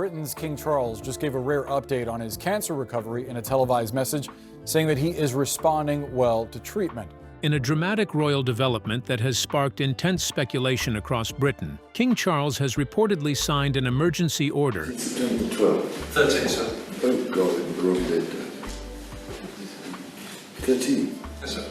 Britain's King Charles just gave a rare update on his cancer recovery in a televised message, saying that he is responding well to treatment. In a dramatic royal development that has sparked intense speculation across Britain, King Charles has reportedly signed an emergency order. It's 12. 13, sir. Oh God, I'm wrong date. 13. Yes, sir.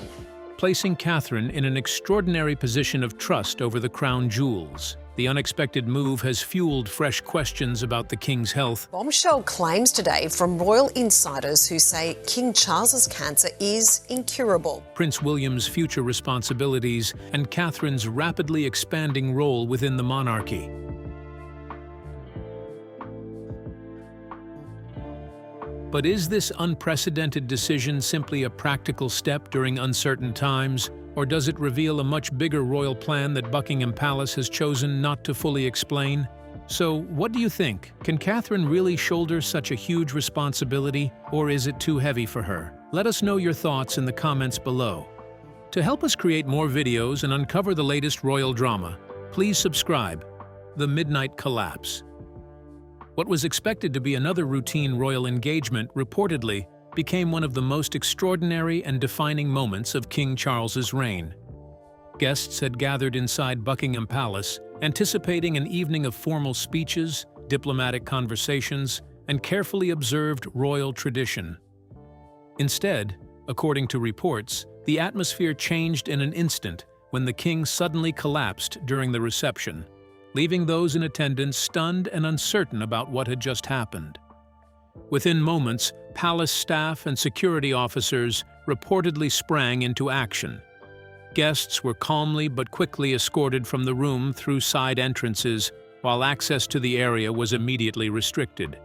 Placing Catherine in an extraordinary position of trust over the crown jewels. The unexpected move has fueled fresh questions about the King's health. Bombshell claims today from royal insiders who say King Charles's cancer is incurable. Prince William's future responsibilities and Catherine's rapidly expanding role within the monarchy. But is this unprecedented decision simply a practical step during uncertain times, or does it reveal a much bigger royal plan that Buckingham Palace has chosen not to fully explain? So, what do you think? Can Catherine really shoulder such a huge responsibility, or is it too heavy for her? Let us know your thoughts in the comments below. To help us create more videos and uncover the latest royal drama, please subscribe. The Midnight Collapse. What was expected to be another routine royal engagement reportedly became one of the most extraordinary and defining moments of King Charles's reign. Guests had gathered inside Buckingham Palace, anticipating an evening of formal speeches, diplomatic conversations, and carefully observed royal tradition. Instead, according to reports, the atmosphere changed in an instant when the king suddenly collapsed during the reception, leaving those in attendance stunned and uncertain about what had just happened. Within moments, palace staff and security officers reportedly sprang into action. Guests were calmly but quickly escorted from the room through side entrances, while access to the area was immediately restricted.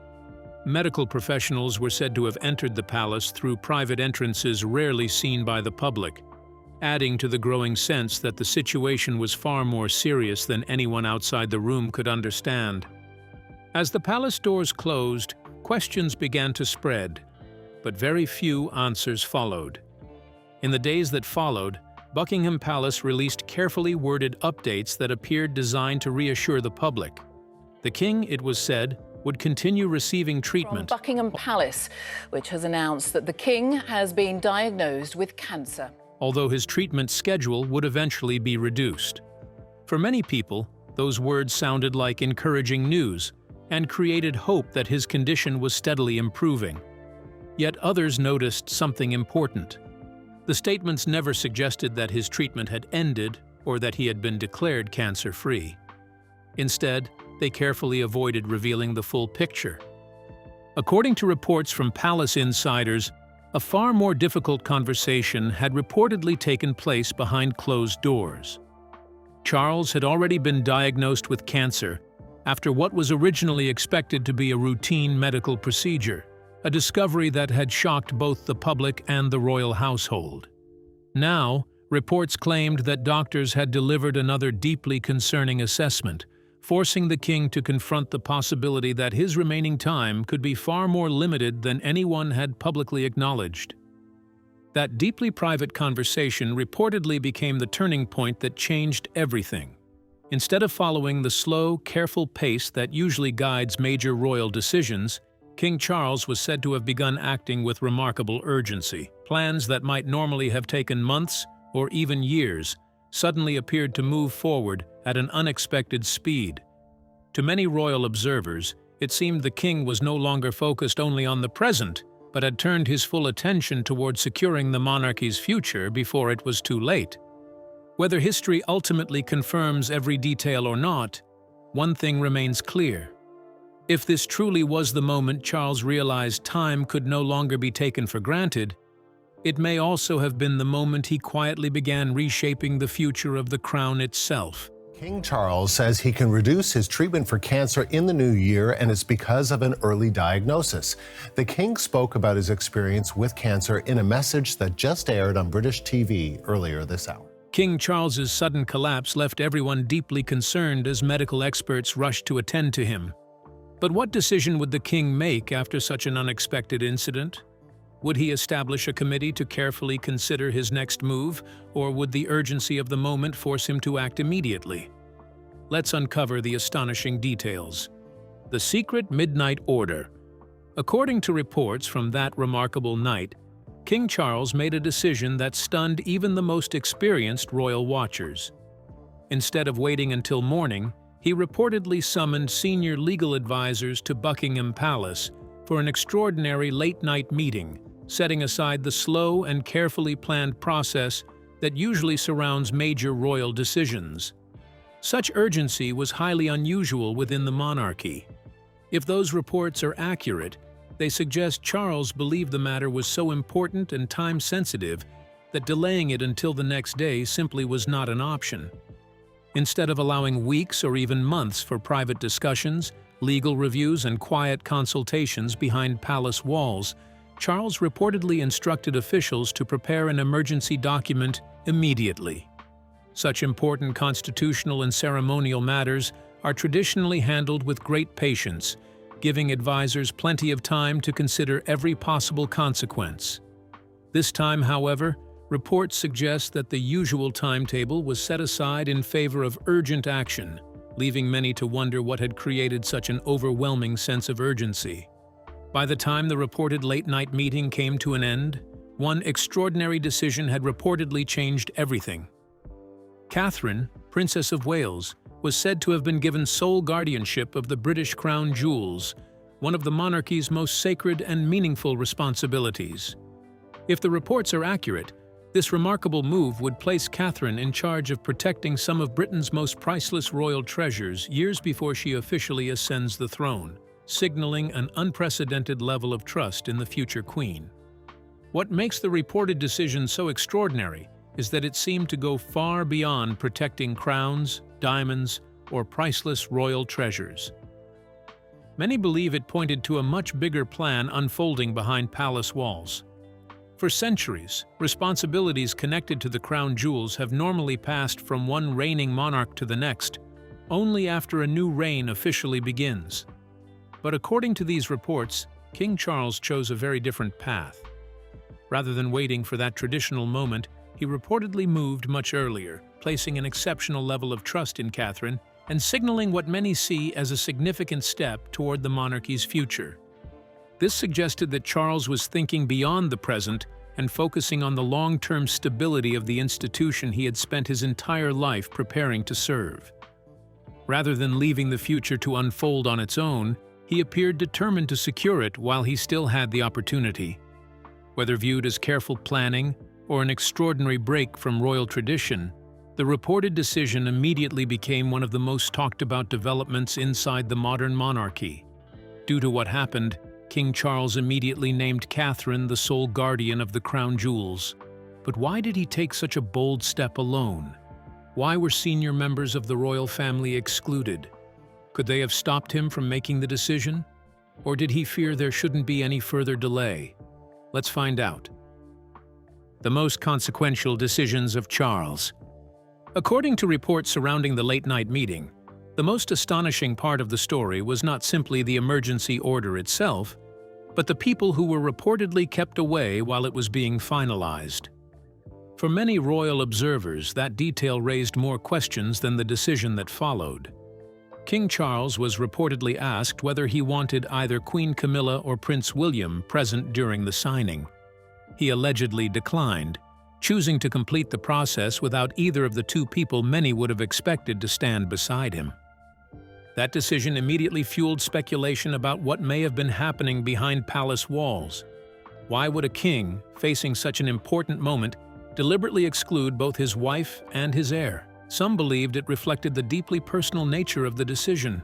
Medical professionals were said to have entered the palace through private entrances rarely seen by the public, adding to the growing sense that the situation was far more serious than anyone outside the room could understand. As the palace doors closed, questions began to spread, but very few answers followed. In the days that followed, Buckingham Palace released carefully worded updates that appeared designed to reassure the public. The king, it was said, would continue receiving treatment. From Buckingham Palace, which has announced that the king has been diagnosed with cancer, although his treatment schedule would eventually be reduced. For many people, those words sounded like encouraging news and created hope that his condition was steadily improving. Yet others noticed something important. The statements never suggested that his treatment had ended or that he had been declared cancer-free. Instead, they carefully avoided revealing the full picture. According to reports from palace insiders, a far more difficult conversation had reportedly taken place behind closed doors. Charles had already been diagnosed with cancer after what was originally expected to be a routine medical procedure, a discovery that had shocked both the public and the royal household. Now, reports claimed that doctors had delivered another deeply concerning assessment, forcing the king to confront the possibility that his remaining time could be far more limited than anyone had publicly acknowledged. That deeply private conversation reportedly became the turning point that changed everything. Instead of following the slow, careful pace that usually guides major royal decisions, King Charles was said to have begun acting with remarkable urgency. Plans that might normally have taken months or even years suddenly appeared to move forward at an unexpected speed. To many royal observers, it seemed the king was no longer focused only on the present, but had turned his full attention toward securing the monarchy's future before it was too late. Whether history ultimately confirms every detail or not, one thing remains clear. If this truly was the moment Charles realized time could no longer be taken for granted, it may also have been the moment he quietly began reshaping the future of the crown itself. King Charles says he can reduce his treatment for cancer in the new year, and it's because of an early diagnosis. The king spoke about his experience with cancer in a message that just aired on British TV earlier this hour. King Charles's sudden collapse left everyone deeply concerned as medical experts rushed to attend to him. But what decision would the king make after such an unexpected incident? Would he establish a committee to carefully consider his next move, or would the urgency of the moment force him to act immediately? Let's uncover the astonishing details. the secret midnight order. According to reports from that remarkable night, King Charles made a decision that stunned even the most experienced royal watchers. Instead of waiting until morning, he reportedly summoned senior legal advisors to Buckingham Palace for an extraordinary late-night meeting, setting aside the slow and carefully planned process that usually surrounds major royal decisions. Such urgency was highly unusual within the monarchy. If those reports are accurate, they suggest Charles believed the matter was so important and time-sensitive that delaying it until the next day simply was not an option. Instead of allowing weeks or even months for private discussions, legal reviews, and quiet consultations behind palace walls, Charles reportedly instructed officials to prepare an emergency document immediately. Such important constitutional and ceremonial matters are traditionally handled with great patience, giving advisors plenty of time to consider every possible consequence. This time, however, reports suggest that the usual timetable was set aside in favor of urgent action, leaving many to wonder what had created such an overwhelming sense of urgency. By the time the reported late-night meeting came to an end, one extraordinary decision had reportedly changed everything. Catherine, Princess of Wales, was said to have been given sole guardianship of the British crown jewels, one of the monarchy's most sacred and meaningful responsibilities. If the reports are accurate, this remarkable move would place Catherine in charge of protecting some of Britain's most priceless royal treasures years before she officially ascends the throne, signaling an unprecedented level of trust in the future queen. What makes the reported decision so extraordinary is that it seemed to go far beyond protecting crowns, diamonds, or priceless royal treasures. Many believe it pointed to a much bigger plan unfolding behind palace walls. For centuries, responsibilities connected to the crown jewels have normally passed from one reigning monarch to the next, only after a new reign officially begins. But according to these reports, King Charles chose a very different path. Rather than waiting for that traditional moment, he reportedly moved much earlier, placing an exceptional level of trust in Catherine and signaling what many see as a significant step toward the monarchy's future. This suggested that Charles was thinking beyond the present and focusing on the long-term stability of the institution he had spent his entire life preparing to serve. Rather than leaving the future to unfold on its own, he appeared determined to secure it while he still had the opportunity. Whether viewed as careful planning or an extraordinary break from royal tradition, the reported decision immediately became one of the most talked-about developments inside the modern monarchy. Due to what happened, King Charles immediately named Catherine the sole guardian of the crown jewels. But why did he take such a bold step alone? Why were senior members of the royal family excluded? Could they have stopped him from making the decision? Or did he fear there shouldn't be any further delay? Let's find out. The most consequential decisions of Charles. According to reports surrounding the late-night meeting, the most astonishing part of the story was not simply the emergency order itself, but the people who were reportedly kept away while it was being finalized. For many royal observers, that detail raised more questions than the decision that followed. King Charles was reportedly asked whether he wanted either Queen Camilla or Prince William present during the signing. He allegedly declined, choosing to complete the process without either of the two people many would have expected to stand beside him. That decision immediately fueled speculation about what may have been happening behind palace walls. Why would a king, facing such an important moment, deliberately exclude both his wife and his heir? Some believed it reflected the deeply personal nature of the decision.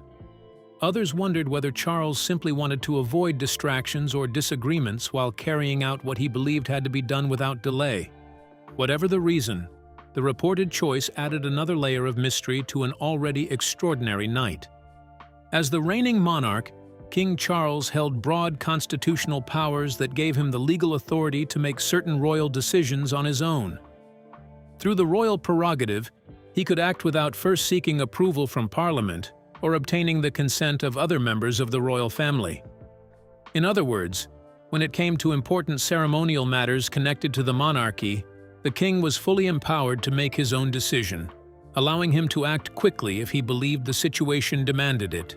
Others wondered whether Charles simply wanted to avoid distractions or disagreements while carrying out what he believed had to be done without delay. Whatever the reason, the reported choice added another layer of mystery to an already extraordinary night. As the reigning monarch, King Charles held broad constitutional powers that gave him the legal authority to make certain royal decisions on his own. Through the royal prerogative, he could act without first seeking approval from Parliament or obtaining the consent of other members of the royal family. In other words, when it came to important ceremonial matters connected to the monarchy, the king was fully empowered to make his own decision, allowing him to act quickly if he believed the situation demanded it.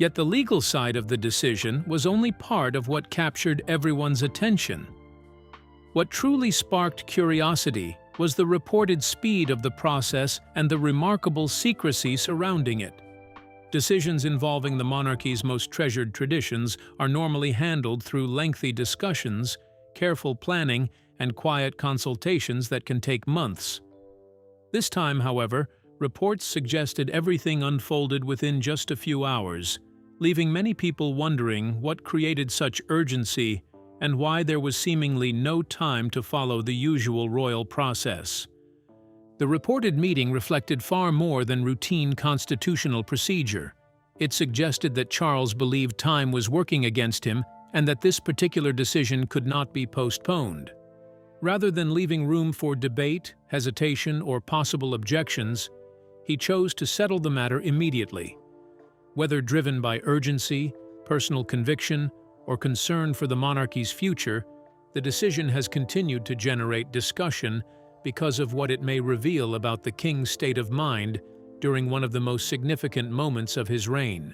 Yet the legal side of the decision was only part of what captured everyone's attention. What truly sparked curiosity was the reported speed of the process and the remarkable secrecy surrounding it. Decisions involving the monarchy's most treasured traditions are normally handled through lengthy discussions, careful planning, and quiet consultations that can take months. This time, however, reports suggested everything unfolded within just a few hours, leaving many people wondering what created such urgency and why there was seemingly no time to follow the usual royal process. The reported meeting reflected far more than routine constitutional procedure. It suggested that Charles believed time was working against him and that this particular decision could not be postponed. Rather than leaving room for debate, hesitation, or possible objections, he chose to settle the matter immediately. Whether driven by urgency, personal conviction, or concern for the monarchy's future, the decision has continued to generate discussion because of what it may reveal about the king's state of mind during one of the most significant moments of his reign.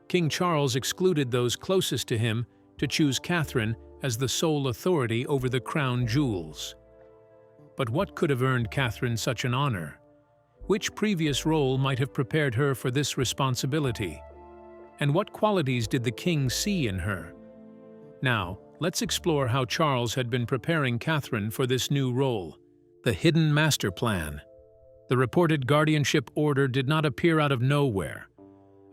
King Charles excluded those closest to him to choose Catherine as the sole authority over the crown jewels. But what could have earned Catherine such an honor? Which previous role might have prepared her for this responsibility? And what qualities did the king see in her? Now, let's explore how Charles had been preparing Catherine for this new role. The hidden master plan. The reported guardianship order did not appear out of nowhere.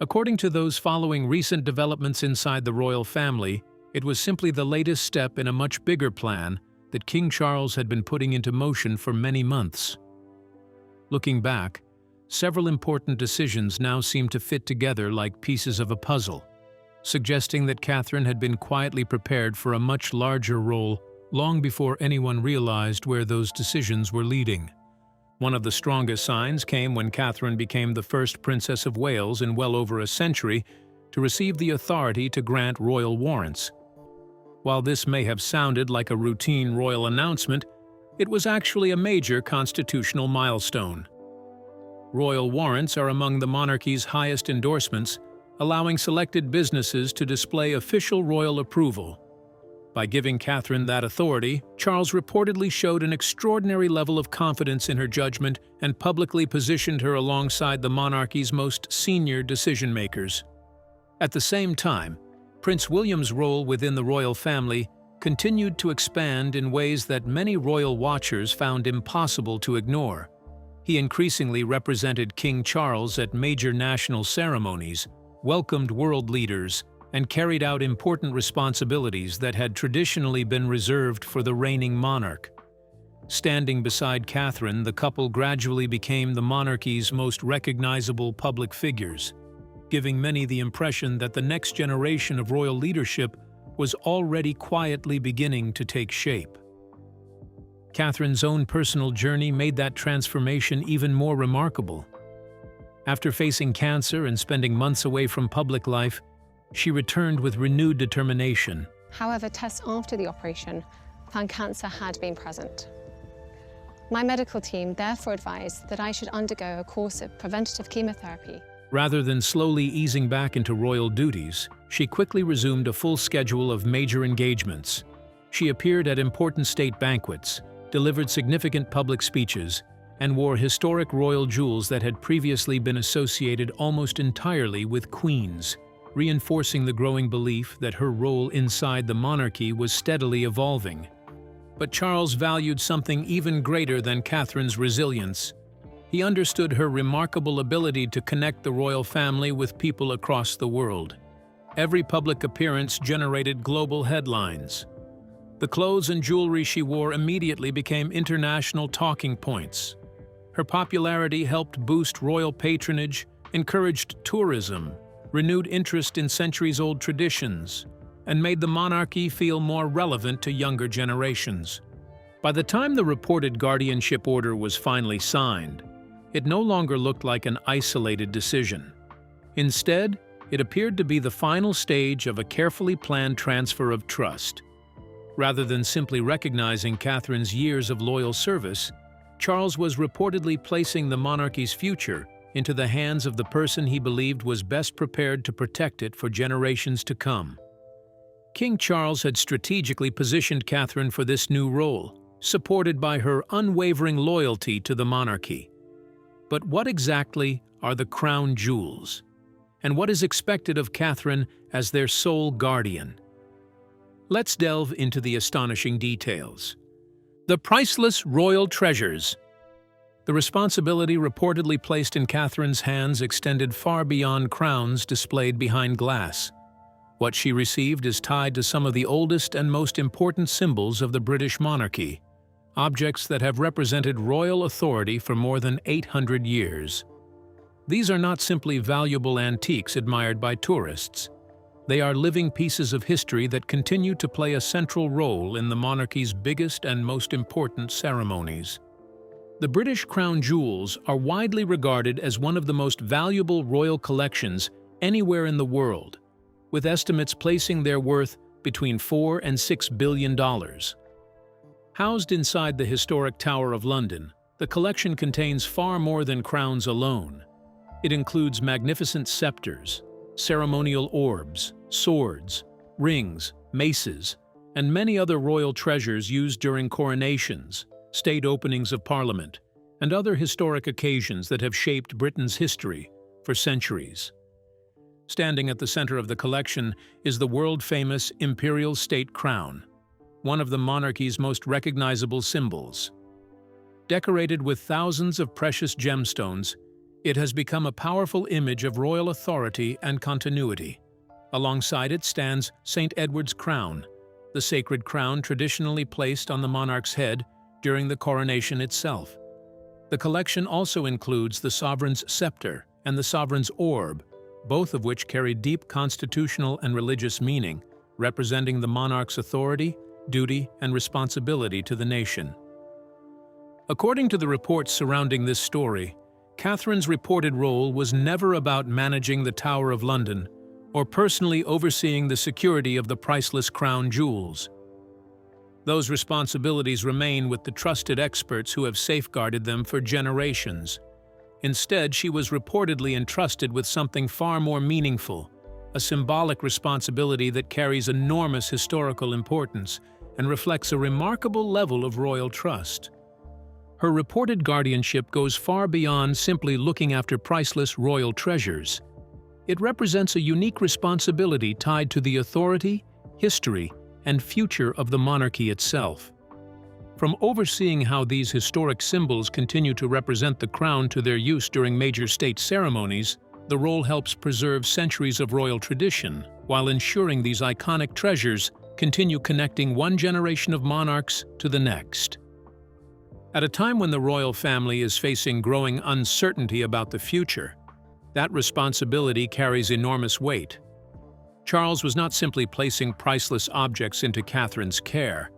According to those following recent developments inside the royal family, it was simply the latest step in a much bigger plan that King Charles had been putting into motion for many months. Looking back, several important decisions now seem to fit together like pieces of a puzzle, suggesting that Catherine had been quietly prepared for a much larger role long before anyone realized where those decisions were leading. One of the strongest signs came when Catherine became the first Princess of Wales in well over a century to receive the authority to grant royal warrants. While this may have sounded like a routine royal announcement, it was actually a major constitutional milestone. Royal warrants are among the monarchy's highest endorsements, allowing selected businesses to display official royal approval. By giving Catherine that authority, Charles reportedly showed an extraordinary level of confidence in her judgment and publicly positioned her alongside the monarchy's most senior decision-makers. At the same time, Prince William's role within the royal family continued to expand in ways that many royal watchers found impossible to ignore. He increasingly represented King Charles at major national ceremonies, welcomed world leaders, and carried out important responsibilities that had traditionally been reserved for the reigning monarch. Standing beside Catherine, the couple gradually became the monarchy's most recognizable public figures, giving many the impression that the next generation of royal leadership was already quietly beginning to take shape. Catherine's own personal journey made that transformation even more remarkable. After facing cancer and spending months away from public life, she returned with renewed determination. However, tests after the operation found cancer had been present. My medical team therefore advised that I should undergo a course of preventative chemotherapy. Rather than slowly easing back into royal duties, she quickly resumed a full schedule of major engagements. She appeared at important state banquets, delivered significant public speeches, and wore historic royal jewels that had previously been associated almost entirely with queens, reinforcing the growing belief that her role inside the monarchy was steadily evolving. But Charles valued something even greater than Catherine's resilience. He understood her remarkable ability to connect the royal family with people across the world. Every public appearance generated global headlines. The clothes and jewelry she wore immediately became international talking points. Her popularity helped boost royal patronage, encouraged tourism, renewed interest in centuries-old traditions, and made the monarchy feel more relevant to younger generations. By the time the reported guardianship order was finally signed, it no longer looked like an isolated decision. Instead, it appeared to be the final stage of a carefully planned transfer of trust. Rather than simply recognizing Catherine's years of loyal service, Charles was reportedly placing the monarchy's future into the hands of the person he believed was best prepared to protect it for generations to come. King Charles had strategically positioned Catherine for this new role, supported by her unwavering loyalty to the monarchy. But what exactly are the crown jewels? And what is expected of Catherine as their sole guardian? Let's delve into the astonishing details. The priceless royal treasures. The responsibility reportedly placed in Catherine's hands extended far beyond crowns displayed behind glass. What she received is tied to some of the oldest and most important symbols of the British monarchy, objects that have represented royal authority for more than 800 years. These are not simply valuable antiques admired by tourists. They are living pieces of history that continue to play a central role in the monarchy's biggest and most important ceremonies. The British crown jewels are widely regarded as one of the most valuable royal collections anywhere in the world, with estimates placing their worth between $4 and $6 billion. Housed inside the historic Tower of London, the collection contains far more than crowns alone. It includes magnificent scepters, ceremonial orbs, swords, rings, maces, and many other royal treasures used during coronations, state openings of Parliament, and other historic occasions that have shaped Britain's history for centuries. Standing at the center of the collection is the world-famous imperial state crown, one of the monarchy's most recognizable symbols. Decorated with thousands of precious gemstones, it has become a powerful image of royal authority and continuity. Alongside it stands St. Edward's crown, the sacred crown traditionally placed on the monarch's head during the coronation itself. The collection also includes the sovereign's scepter and the sovereign's orb, both of which carry deep constitutional and religious meaning, representing the monarch's authority, duty, and responsibility to the nation. According to the reports surrounding this story, Catherine's reported role was never about managing the Tower of London or personally overseeing the security of the priceless crown jewels. Those responsibilities remain with the trusted experts who have safeguarded them for generations. Instead, she was reportedly entrusted with something far more meaningful, a symbolic responsibility that carries enormous historical importance and reflects a remarkable level of royal trust. Her reported guardianship goes far beyond simply looking after priceless royal treasures. It represents a unique responsibility tied to the authority, history, and future of the monarchy itself. From overseeing how these historic symbols continue to represent the crown to their use during major state ceremonies, the role helps preserve centuries of royal tradition, while ensuring these iconic treasures continue connecting one generation of monarchs to the next. At a time when the royal family is facing growing uncertainty about the future, that responsibility carries enormous weight. Charles was not simply placing priceless objects into Catherine's care.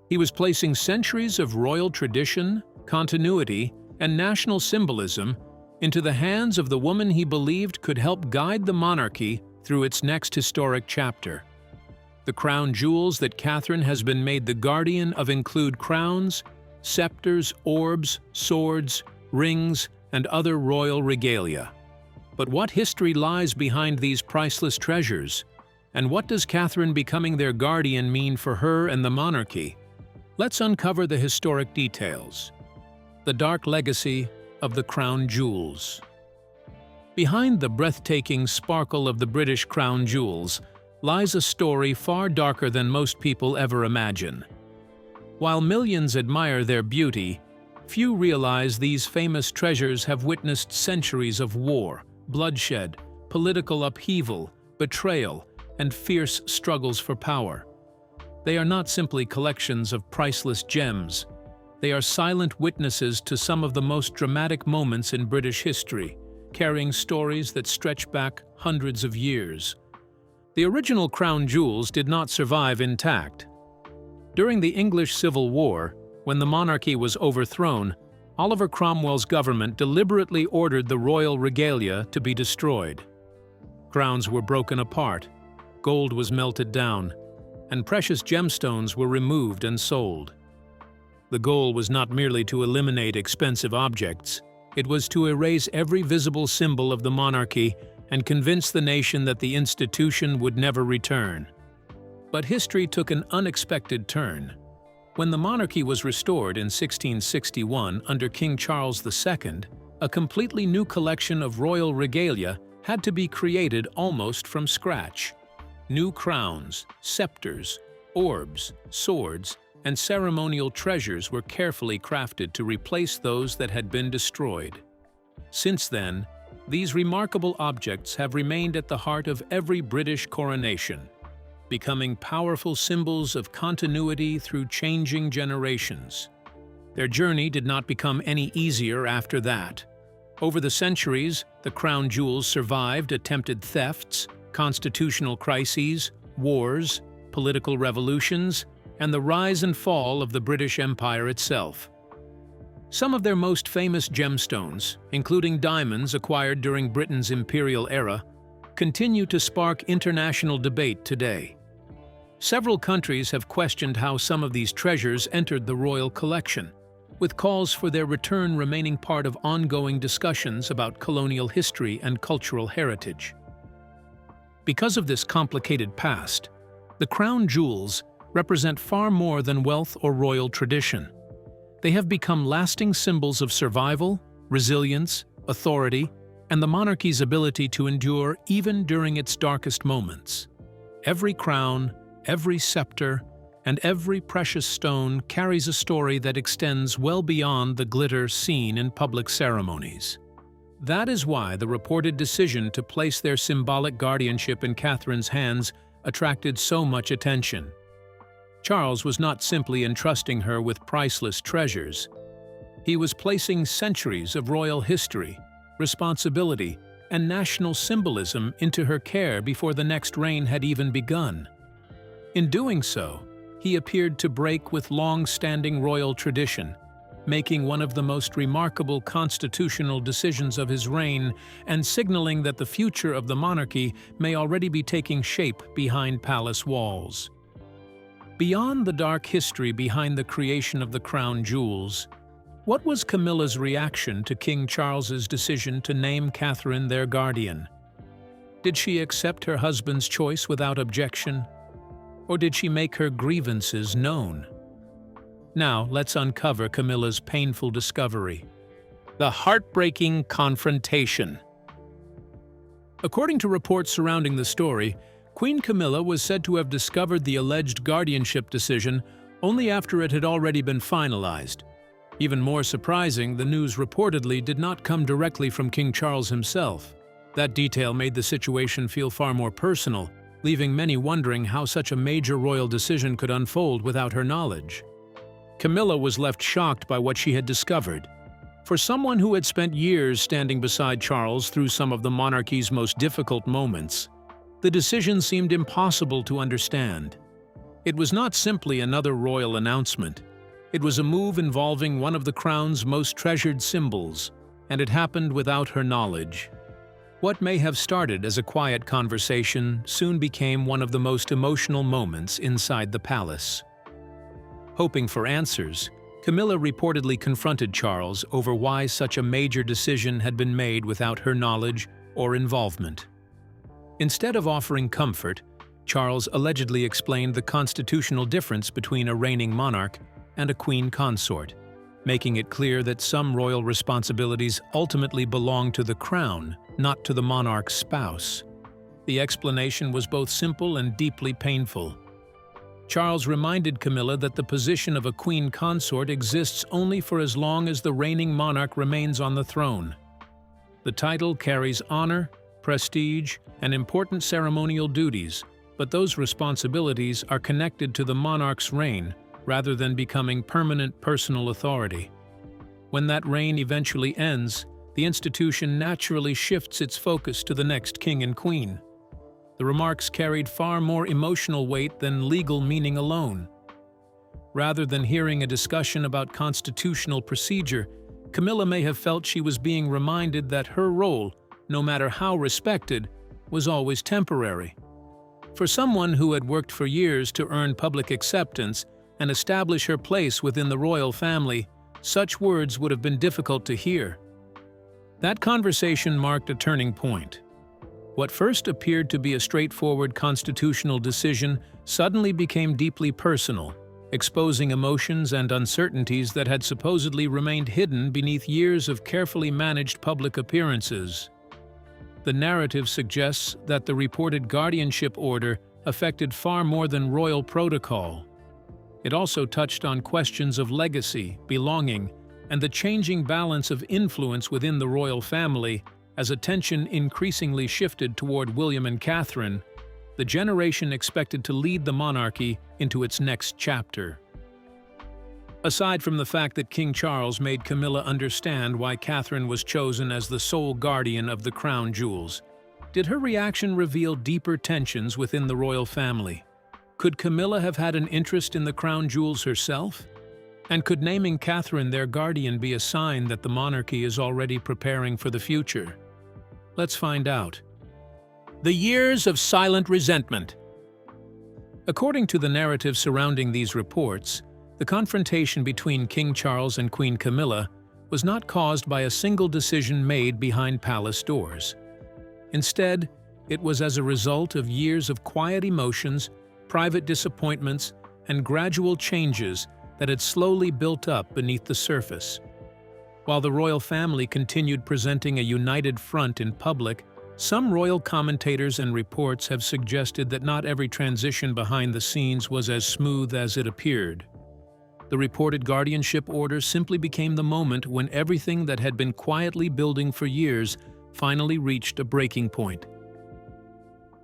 He was placing centuries of royal tradition, continuity, and national symbolism into the hands of the woman he believed could help guide the monarchy through its next historic chapter. The crown jewels that Catherine has been made the guardian of include crowns, scepters, orbs, swords, rings, and other royal regalia. But what history lies behind these priceless treasures? And what does Catherine becoming their guardian mean for her and the monarchy? Let's uncover the historic details. The dark legacy of the crown jewels. Behind the breathtaking sparkle of the British crown jewels lies a story far darker than most people ever imagine. While millions admire their beauty, few realize these famous treasures have witnessed centuries of war, bloodshed, political upheaval, betrayal, and fierce struggles for power. They are not simply collections of priceless gems. They are silent witnesses to some of the most dramatic moments in British history, carrying stories that stretch back hundreds of years. The original crown jewels did not survive intact. During the English Civil War, when the monarchy was overthrown, Oliver Cromwell's government deliberately ordered the royal regalia to be destroyed. Crowns were broken apart, gold was melted down, and precious gemstones were removed and sold. The goal was not merely to eliminate expensive objects, It was to erase every visible symbol of the monarchy and convince the nation that the institution would never return. But history took an unexpected turn. When the monarchy was restored in 1661 under King Charles II, a completely new collection of royal regalia had to be created almost from scratch. New crowns, scepters, orbs, swords, and ceremonial treasures were carefully crafted to replace those that had been destroyed. Since then, these remarkable objects have remained at the heart of every British coronation, becoming powerful symbols of continuity through changing generations. Their journey did not become any easier after that. Over the centuries, the crown jewels survived attempted thefts, constitutional crises, wars, political revolutions, and the rise and fall of the British Empire itself. Some of their most famous gemstones, including diamonds acquired during Britain's imperial era, continue to spark international debate today. Several countries have questioned how some of these treasures entered the royal collection, with calls for their return remaining part of ongoing discussions about colonial history and cultural heritage. Because of this complicated past, the crown jewels represent far more than wealth or royal tradition. They have become lasting symbols of survival, resilience, authority, and the monarchy's ability to endure even during its darkest moments. Every crown, every scepter, and every precious stone carries a story that extends well beyond the glitter seen in public ceremonies. That is why the reported decision to place their symbolic guardianship in Catherine's hands attracted so much attention. Charles was not simply entrusting her with priceless treasures. He was placing centuries of royal history, responsibility, and national symbolism into her care before the next reign had even begun. In doing so, he appeared to break with long-standing royal tradition, making one of the most remarkable constitutional decisions of his reign and signaling that the future of the monarchy may already be taking shape behind palace walls. Beyond the dark history behind the creation of the crown jewels, what was Camilla's reaction to King Charles's decision to name Catherine their guardian? Did she accept her husband's choice without objection? Or did she make her grievances known? Now, let's uncover Camilla's painful discovery: the heartbreaking confrontation. According to reports surrounding the story, Queen Camilla was said to have discovered the alleged guardianship decision only after it had already been finalized. Even more surprising, the news reportedly did not come directly from King Charles himself. That detail made the situation feel far more personal, leaving many wondering how such a major royal decision could unfold without her knowledge. Camilla was left shocked by what she had discovered. For someone who had spent years standing beside Charles through some of the monarchy's most difficult moments, the decision seemed impossible to understand. It was not simply another royal announcement. It was a move involving one of the crown's most treasured symbols, and it happened without her knowledge. What may have started as a quiet conversation soon became one of the most emotional moments inside the palace. Hoping for answers, Camilla reportedly confronted Charles over why such a major decision had been made without her knowledge or involvement. Instead of offering comfort, Charles allegedly explained the constitutional difference between a reigning monarch and a queen consort, making it clear that some royal responsibilities ultimately belong to the crown, not to the monarch's spouse. The explanation was both simple and deeply painful. Charles reminded Camilla that the position of a queen consort exists only for as long as the reigning monarch remains on the throne. The title carries honor, prestige, and important ceremonial duties, but those responsibilities are connected to the monarch's reign rather than becoming permanent personal authority. When that reign eventually ends, the institution naturally shifts its focus to the next king and queen. The remarks carried far more emotional weight than legal meaning alone. Rather than hearing a discussion about constitutional procedure, Camilla may have felt she was being reminded that her role, no matter how respected, was always temporary. For someone who had worked for years to earn public acceptance and establish her place within the royal family, such words would have been difficult to hear. That conversation marked a turning point. What first appeared to be a straightforward constitutional decision suddenly became deeply personal, exposing emotions and uncertainties that had supposedly remained hidden beneath years of carefully managed public appearances. The narrative suggests that the reported guardianship order affected far more than royal protocol. It also touched on questions of legacy, belonging, and the changing balance of influence within the royal family. As attention increasingly shifted toward William and Catherine, the generation expected to lead the monarchy into its next chapter. Aside from the fact that King Charles made Camilla understand why Catherine was chosen as the sole guardian of the crown jewels, did her reaction reveal deeper tensions within the royal family? Could Camilla have had an interest in the crown jewels herself? And could naming Catherine their guardian be a sign that the monarchy is already preparing for the future? Let's find out. The years of silent resentment. According to the narrative surrounding these reports, the confrontation between King Charles and Queen Camilla was not caused by a single decision made behind palace doors. Instead, it was as a result of years of quiet emotions, private disappointments, and gradual changes that had slowly built up beneath the surface. While the royal family continued presenting a united front in public, some royal commentators and reports have suggested that not every transition behind the scenes was as smooth as it appeared. The reported guardianship order simply became the moment when everything that had been quietly building for years finally reached a breaking point.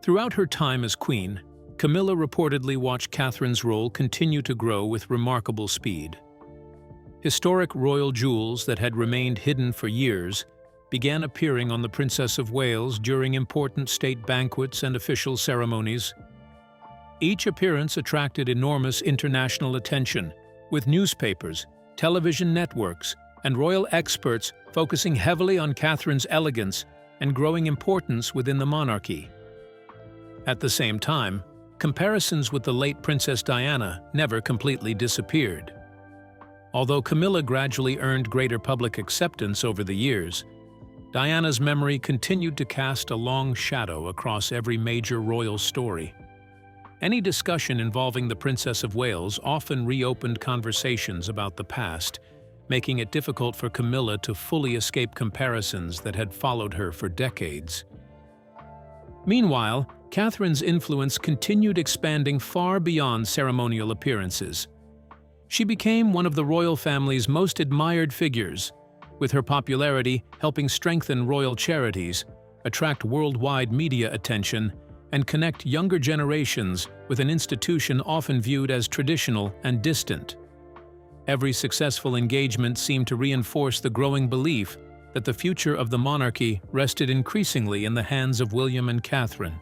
Throughout her time as queen, Camilla reportedly watched Catherine's role continue to grow with remarkable speed. Historic royal jewels that had remained hidden for years began appearing on the Princess of Wales during important state banquets and official ceremonies. Each appearance attracted enormous international attention, with newspapers, television networks, and royal experts focusing heavily on Catherine's elegance and growing importance within the monarchy. At the same time, comparisons with the late Princess Diana never completely disappeared. Although Camilla gradually earned greater public acceptance over the years, Diana's memory continued to cast a long shadow across every major royal story. Any discussion involving the Princess of Wales often reopened conversations about the past, making it difficult for Camilla to fully escape comparisons that had followed her for decades. Meanwhile, Catherine's influence continued expanding far beyond ceremonial appearances. She became one of the royal family's most admired figures, with her popularity helping strengthen royal charities, attract worldwide media attention, and connect younger generations with an institution often viewed as traditional and distant. Every successful engagement seemed to reinforce the growing belief that the future of the monarchy rested increasingly in the hands of William and Catherine.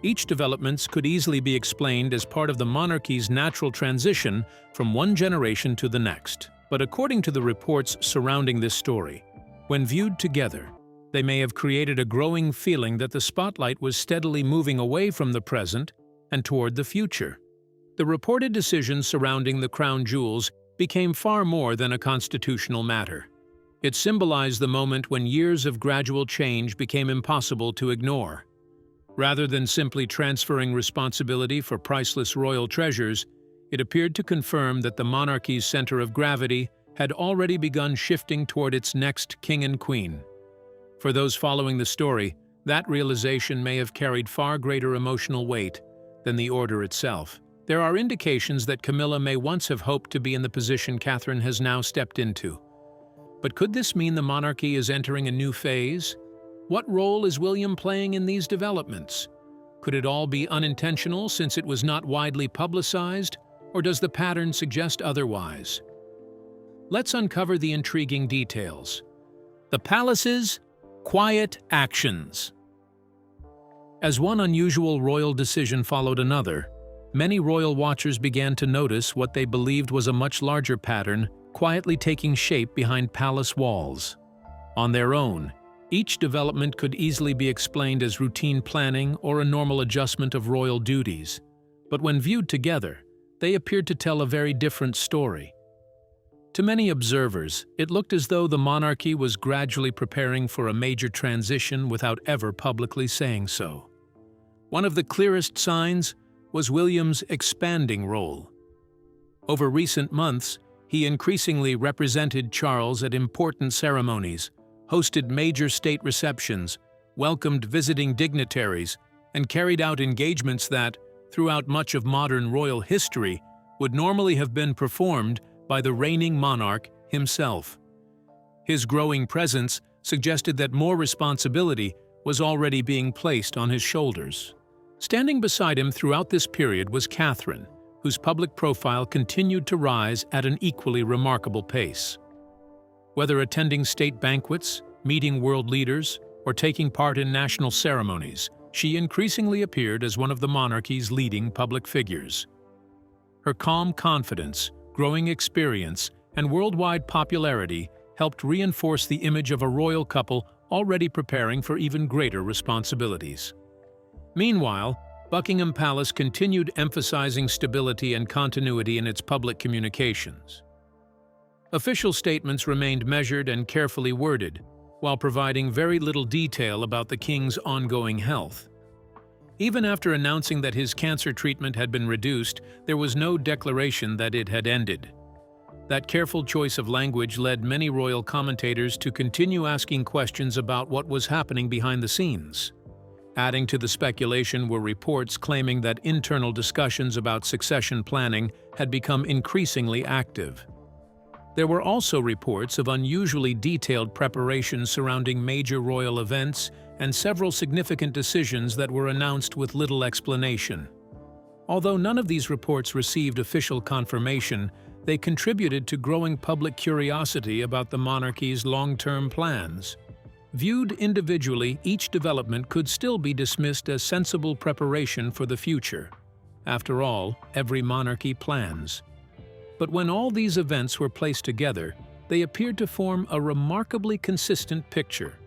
Each development could easily be explained as part of the monarchy's natural transition from one generation to the next. But according to the reports surrounding this story, when viewed together, they may have created a growing feeling that the spotlight was steadily moving away from the present and toward the future. The reported decisions surrounding the crown jewels became far more than a constitutional matter. It symbolized the moment when years of gradual change became impossible to ignore. Rather than simply transferring responsibility for priceless royal treasures, it appeared to confirm that the monarchy's center of gravity had already begun shifting toward its next king and queen. For those following the story, that realization may have carried far greater emotional weight than the order itself. There are indications that Camilla may once have hoped to be in the position Catherine has now stepped into. But could this mean the monarchy is entering a new phase? What role is William playing in these developments? Could it all be unintentional since it was not widely publicized, or does the pattern suggest otherwise? Let's uncover the intriguing details. The palace's quiet actions. As one unusual royal decision followed another, many royal watchers began to notice what they believed was a much larger pattern quietly taking shape behind palace walls. On their own, each development could easily be explained as routine planning or a normal adjustment of royal duties. But when viewed together, they appeared to tell a very different story. To many observers, it looked as though the monarchy was gradually preparing for a major transition without ever publicly saying so. One of the clearest signs was William's expanding role. Over recent months, he increasingly represented Charles at important ceremonies, hosted major state receptions, welcomed visiting dignitaries, and carried out engagements that, throughout much of modern royal history, would normally have been performed by the reigning monarch himself. His growing presence suggested that more responsibility was already being placed on his shoulders. Standing beside him throughout this period was Catherine, whose public profile continued to rise at an equally remarkable pace. Whether attending state banquets, meeting world leaders, or taking part in national ceremonies, she increasingly appeared as one of the monarchy's leading public figures. Her calm confidence, growing experience, and worldwide popularity helped reinforce the image of a royal couple already preparing for even greater responsibilities. Meanwhile, Buckingham Palace continued emphasizing stability and continuity in its public communications. Official statements remained measured and carefully worded, while providing very little detail about the king's ongoing health. Even after announcing that his cancer treatment had been reduced, there was no declaration that it had ended. That careful choice of language led many royal commentators to continue asking questions about what was happening behind the scenes. Adding to the speculation were reports claiming that internal discussions about succession planning had become increasingly active. There were also reports of unusually detailed preparations surrounding major royal events and several significant decisions that were announced with little explanation. Although none of these reports received official confirmation, they contributed to growing public curiosity about the monarchy's long-term plans. Viewed individually, each development could still be dismissed as sensible preparation for the future. After all, every monarchy plans. But when all these events were placed together, they appeared to form a remarkably consistent picture.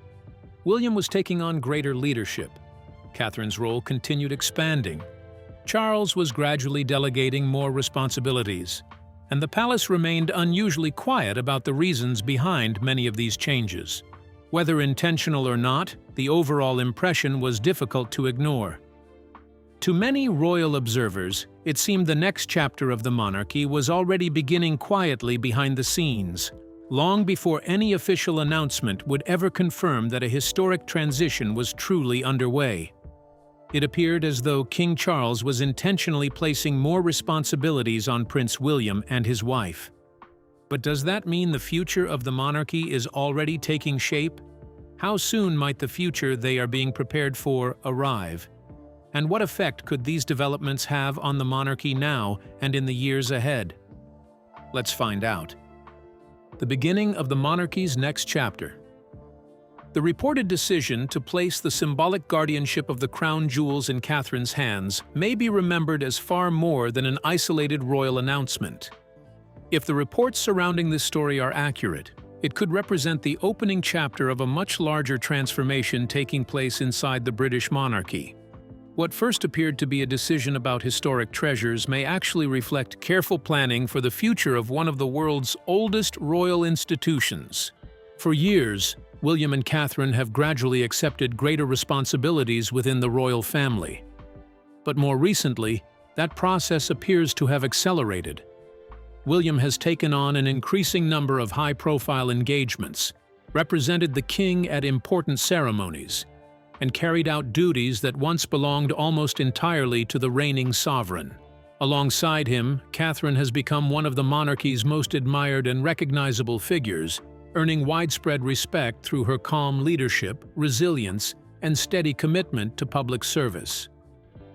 William was taking on greater leadership. Catherine's role continued expanding. Charles was gradually delegating more responsibilities, and the palace remained unusually quiet about the reasons behind many of these changes. Whether intentional or not, the overall impression was difficult to ignore. To many royal observers, it seemed the next chapter of the monarchy was already beginning quietly behind the scenes, long before any official announcement would ever confirm that a historic transition was truly underway. It appeared as though King Charles was intentionally placing more responsibilities on Prince William and his wife. But does that mean the future of the monarchy is already taking shape? How soon might the future they are being prepared for arrive? And what effect could these developments have on the monarchy now and in the years ahead? Let's find out. The beginning of the monarchy's next chapter. The reported decision to place the symbolic guardianship of the crown jewels in Catherine's hands may be remembered as far more than an isolated royal announcement. If the reports surrounding this story are accurate, it could represent the opening chapter of a much larger transformation taking place inside the British monarchy. What first appeared to be a decision about historic treasures may actually reflect careful planning for the future of one of the world's oldest royal institutions. For years, William and Catherine have gradually accepted greater responsibilities within the royal family. But more recently, that process appears to have accelerated. William has taken on an increasing number of high-profile engagements, represented the king at important ceremonies, and carried out duties that once belonged almost entirely to the reigning sovereign. Alongside him, Catherine has become one of the monarchy's most admired and recognizable figures, earning widespread respect through her calm leadership, resilience, and steady commitment to public service.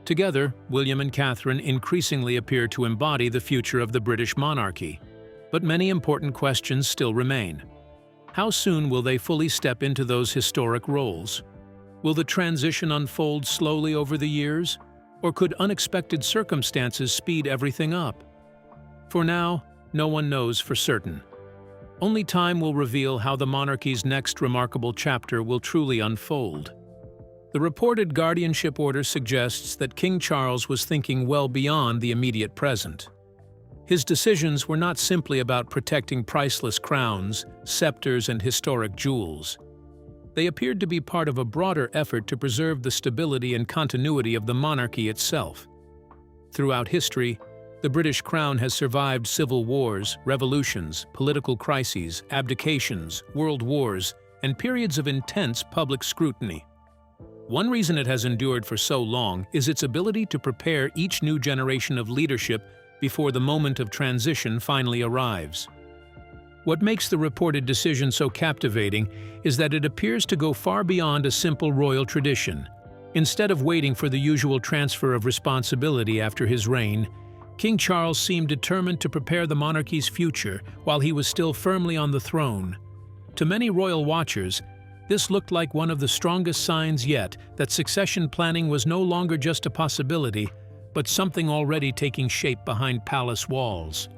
Together, William and Catherine increasingly appear to embody the future of the British monarchy. But many important questions still remain. How soon will they fully step into those historic roles? Will the transition unfold slowly over the years, or could unexpected circumstances speed everything up? For now, no one knows for certain. Only time will reveal how the monarchy's next remarkable chapter will truly unfold. The reported guardianship order suggests that King Charles was thinking well beyond the immediate present. His decisions were not simply about protecting priceless crowns, scepters, and historic jewels. They appeared to be part of a broader effort to preserve the stability and continuity of the monarchy itself. Throughout history, the British Crown has survived civil wars, revolutions, political crises, abdications, world wars, and periods of intense public scrutiny. One reason it has endured for so long is its ability to prepare each new generation of leadership before the moment of transition finally arrives. What makes the reported decision so captivating is that it appears to go far beyond a simple royal tradition. Instead of waiting for the usual transfer of responsibility after his reign, King Charles seemed determined to prepare the monarchy's future while he was still firmly on the throne. To many royal watchers, this looked like one of the strongest signs yet that succession planning was no longer just a possibility, but something already taking shape behind palace walls.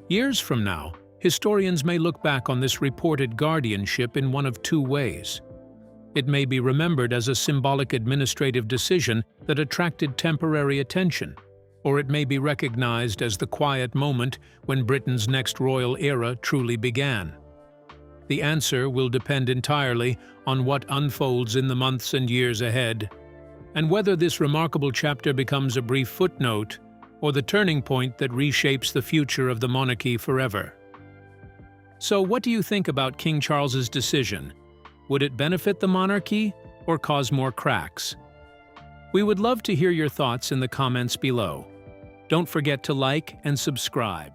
Years from now, historians may look back on this reported guardianship in one of two ways. It may be remembered as a symbolic administrative decision that attracted temporary attention, or it may be recognized as the quiet moment when Britain's next royal era truly began. The answer will depend entirely on what unfolds in the months and years ahead, and whether this remarkable chapter becomes a brief footnote or the turning point that reshapes the future of the monarchy forever. So, what do you think about King Charles's decision? Would it benefit the monarchy or cause more cracks? We would love to hear your thoughts in the comments below. Don't forget to like and subscribe.